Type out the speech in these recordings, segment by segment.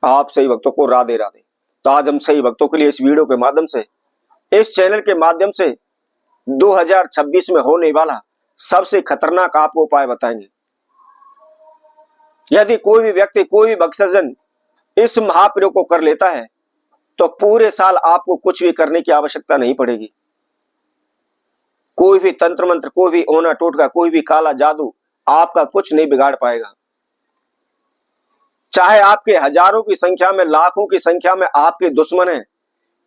आप सही भक्तों को राधे राधे। तो आज हम सही भक्तों के लिए इस वीडियो के माध्यम से, इस चैनल के माध्यम से 2026 में होने वाला सबसे खतरनाक आपको उपाय बताएंगे। यदि कोई भी व्यक्ति, कोई भी भक्तजन इस महाप्रयोग को कर लेता है तो पूरे साल आपको कुछ भी करने की आवश्यकता नहीं पड़ेगी। कोई भी तंत्र मंत्र, कोई भी ओना टोटका, कोई भी काला जादू आपका कुछ नहीं बिगाड़ पाएगा। चाहे आपके हजारों की संख्या में, लाखों की संख्या में आपके दुश्मन हैं,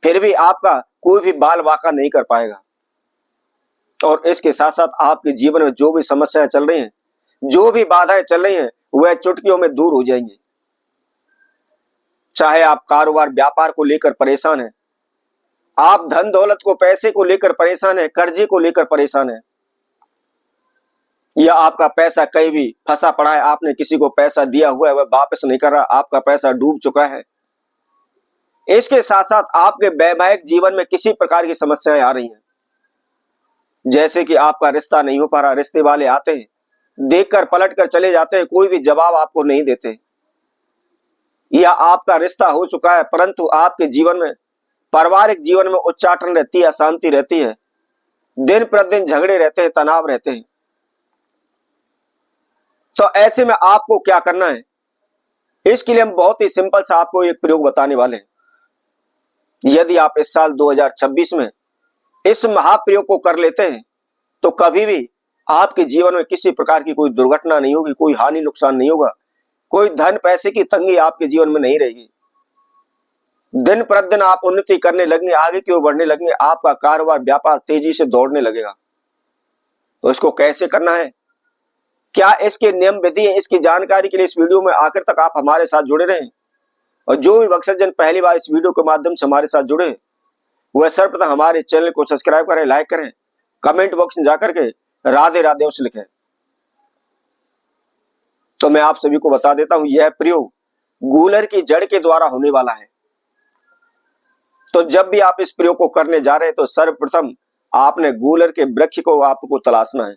फिर भी आपका कोई भी बाल वाका नहीं कर पाएगा। और इसके साथ साथ आपके जीवन में जो भी समस्याएं चल रही हैं, जो भी बाधाएं चल रही हैं, वह चुटकियों में दूर हो जाएंगी। चाहे आप कारोबार व्यापार को लेकर परेशान हैं, आप धन दौलत को, पैसे को लेकर परेशान हैं, कर्जे को लेकर परेशान हैं, या आपका पैसा कहीं भी फंसा पड़ा है, आपने किसी को पैसा दिया हुआ है, वह वापस नहीं कर रहा, आपका पैसा डूब चुका है। इसके साथ साथ आपके वैवाहिक जीवन में किसी प्रकार की समस्याएं आ रही हैं, जैसे कि आपका रिश्ता नहीं हो पा रहा, रिश्ते वाले आते हैं, देखकर पलट कर चले जाते हैं, कोई भी जवाब आपको नहीं देते, या आपका रिश्ता हो चुका है परंतु आपके जीवन में, पारिवारिक जीवन में उच्चाटन रहती है, अशांति रहती है, दिन प्रतिदिन झगड़े रहते हैं, तनाव रहते हैं। तो ऐसे में आपको क्या करना है, इसके लिए हम बहुत ही सिंपल सा आपको एक प्रयोग बताने वाले हैं। यदि आप इस साल 2026 में इस महाप्रयोग को कर लेते हैं तो कभी भी आपके जीवन में किसी प्रकार की कोई दुर्घटना नहीं होगी, कोई हानि नुकसान नहीं होगा, कोई धन पैसे की तंगी आपके जीवन में नहीं रहेगी। दिन प्रतिदिन आप उन्नति करने लगेंगे, आगे की ओर बढ़ने लगेंगे, आपका कारोबार व्यापार तेजी से दौड़ने लगेगा। तो इसको कैसे करना है, क्या इसके नियम विधि है, इसकी जानकारी के लिए इस वीडियो में आखिर तक आप हमारे साथ जुड़े रहें। और जो भी भक्तजन पहली बार इस वीडियो के माध्यम से हमारे साथ जुड़े, वह सर्वप्रथम हमारे चैनल को सब्सक्राइब करें, लाइक करें, कमेंट बॉक्स में जाकर के राधे राधे उसे लिखें। तो मैं आप सभी को बता देता हूं, यह प्रयोग गूलर की जड़ के द्वारा होने वाला है। तो जब भी आप इस प्रयोग को करने जा रहे हैं तो सर्वप्रथम आपने गूलर के वृक्ष को आपको तलाशना है,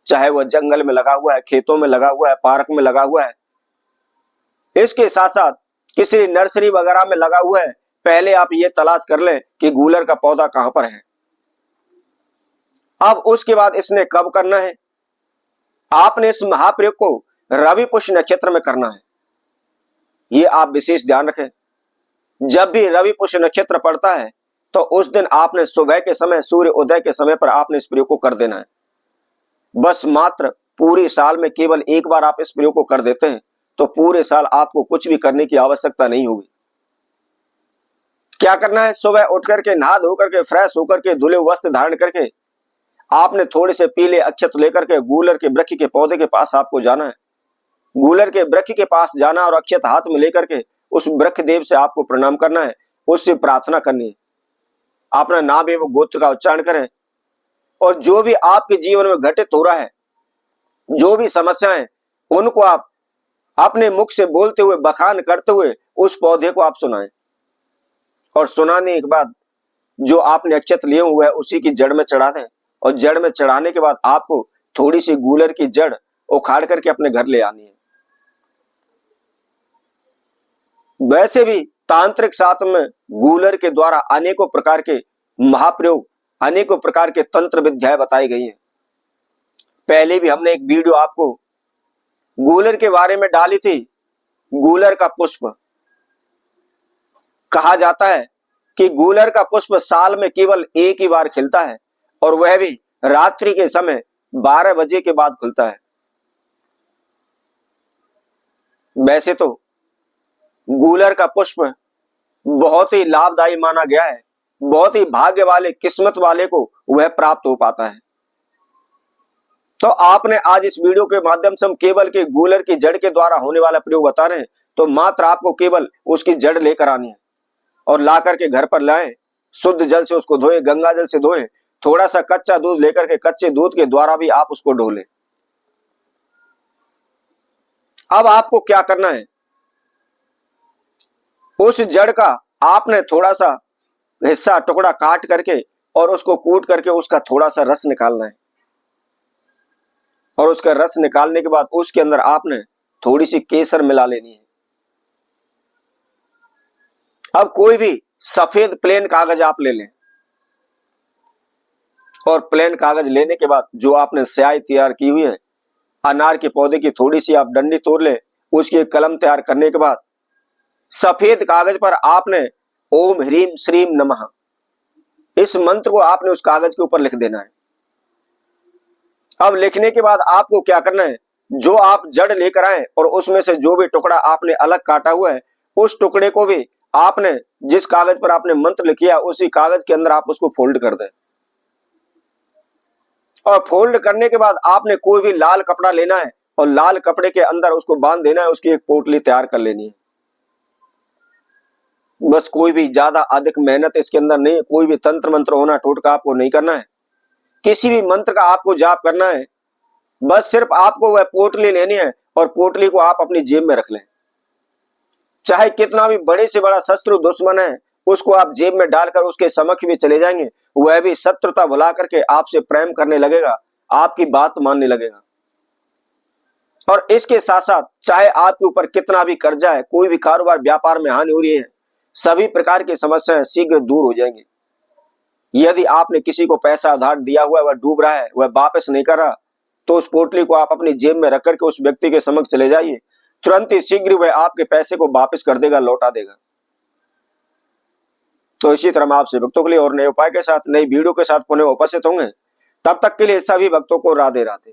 चाहे वह जंगल में लगा हुआ है, खेतों में लगा हुआ है, पार्क में लगा हुआ है, इसके साथ साथ किसी नर्सरी वगैरह में लगा हुआ है। पहले आप ये तलाश कर लें कि गूलर का पौधा कहां पर है। अब उसके बाद इसने कब करना है, आपने इस महाप्रयोग को रवि पुष्य नक्षत्र में करना है। ये आप विशेष ध्यान रखें, जब भी रवि पुष्य नक्षत्र पड़ता है तो उस दिन आपने सुबह के समय, सूर्य उदय के समय पर आपने इस प्रयोग को कर देना है। बस मात्र पूरे साल में केवल एक बार आप इस प्रयोग को कर देते हैं तो पूरे साल आपको कुछ भी करने की आवश्यकता नहीं होगी। क्या करना है, सुबह उठ करके, नहा धो करके, फ्रेश होकर के, धुले वस्त्र धारण करके आपने थोड़े से पीले अक्षत लेकर के गूलर के वृक्ष के पौधे के पास आपको जाना है। गूलर के वृक्ष के पास जाना और अक्षत हाथ में लेकर के उस वृक्ष देव से आपको प्रणाम करना है, उससे प्रार्थना करनी है। अपना नाम एवं गोत्र का उच्चारण करें और जो भी आपके जीवन में घटित हो रहा है, जो भी समस्याएं, उनको आप अपने मुख से बोलते हुए, बखान करते हुए उस पौधे को आप सुनाएं। और सुनाने के बाद जो आपने अक्षत लिए हुए है उसी की जड़ में चढ़ा दें। और जड़ में चढ़ाने के बाद आपको थोड़ी सी गूलर की जड़ उखाड़ करके अपने घर ले आनी है। वैसे भी तांत्रिक शास्त्र में गूलर के द्वारा अनेकों प्रकार के महाप्रयोग, अनेकों प्रकार के तंत्र विद्याएं बताई गई हैं। पहले भी हमने एक वीडियो आपको गूलर के बारे में डाली थी। गूलर का पुष्प, कहा जाता है कि गूलर का पुष्प साल में केवल एक ही बार खिलता है और वह भी रात्रि के समय 12 बजे के बाद खुलता है। वैसे तो गूलर का पुष्प बहुत ही लाभदायी माना गया है, बहुत ही भाग्य वाले, किस्मत वाले को वह प्राप्त हो पाता है। तो आपने आज इस वीडियो के माध्यम से हम केवल के गूलर की जड़ के द्वारा होने वाला प्रयोग बता रहे हैं, तो मात्र आपको केवल उसकी जड़ लेकर आनी है और ला करके घर पर लाएं, शुद्ध जल से उसको धोएं, गंगा जल से धोएं, थोड़ा सा कच्चा दूध लेकर के कच्चे दूध के द्वारा भी आप उसको ढोलें। अब आपको क्या करना है, उस जड़ का आपने थोड़ा सा हिस्सा, टुकड़ा काट करके और उसको कूट करके उसका थोड़ा सा रस निकालना है। और उसका रस निकालने के बाद उसके अंदर आपने थोड़ी सी केसर मिला लेनी है। अब कोई भी सफेद प्लेन कागज आप ले लें और प्लेन कागज लेने के बाद जो आपने स्याही तैयार की हुई है, अनार के पौधे की थोड़ी सी आप डंडी तोड़ ले, उसकी एक कलम तैयार करने के बाद सफेद कागज पर आपने ओम ह्रीम श्रीम नमः इस मंत्र को आपने उस कागज के ऊपर लिख देना है। अब लिखने के बाद आपको क्या करना है, जो आप जड़ लेकर आए और उसमें से जो भी टुकड़ा आपने अलग काटा हुआ है, उस टुकड़े को भी आपने जिस कागज पर आपने मंत्र लिखा उसी कागज के अंदर आप उसको फोल्ड कर दें। और फोल्ड करने के बाद आपने कोई भी लाल कपड़ा लेना है और लाल कपड़े के अंदर उसको बांध देना है, उसकी एक पोटली तैयार कर लेनी है। बस कोई भी ज्यादा अधिक मेहनत इसके अंदर नहीं है, कोई भी तंत्र मंत्र होना टोटका आपको नहीं करना है, किसी भी मंत्र का आपको जाप करना है। बस सिर्फ आपको वह पोटली लेनी है और पोटली को आप अपनी जेब में रख लें। चाहे कितना भी बड़े से बड़ा शत्रु दुश्मन है, उसको आप जेब में डालकर उसके समक्ष भी चले जाएंगे, वह भी शत्रुता भुला करके आपसे प्रेम करने लगेगा, आपकी बात मानने लगेगा। और इसके साथ साथ चाहे आपके ऊपर कितना भी कर्जा है, कोई भी कारोबार व्यापार में हानि हो रही है, सभी प्रकार की समस्याएं शीघ्र दूर हो जाएंगी। यदि आपने किसी को पैसा उधार दिया हुआ है, वह डूब रहा है, वह वापस नहीं कर रहा, तो उस पोटली को आप अपनी जेब में रख करके उस व्यक्ति के समक्ष चले जाइए, तुरंत ही शीघ्र वह आपके पैसे को वापस कर देगा, लौटा देगा। तो इसी तरह मैं आपसे भक्तों के लिए और नए उपाय के साथ नई वीडियो के साथ पुनः उपस्थित होंगे। तब तक के लिए सभी भक्तों को राधे राधे।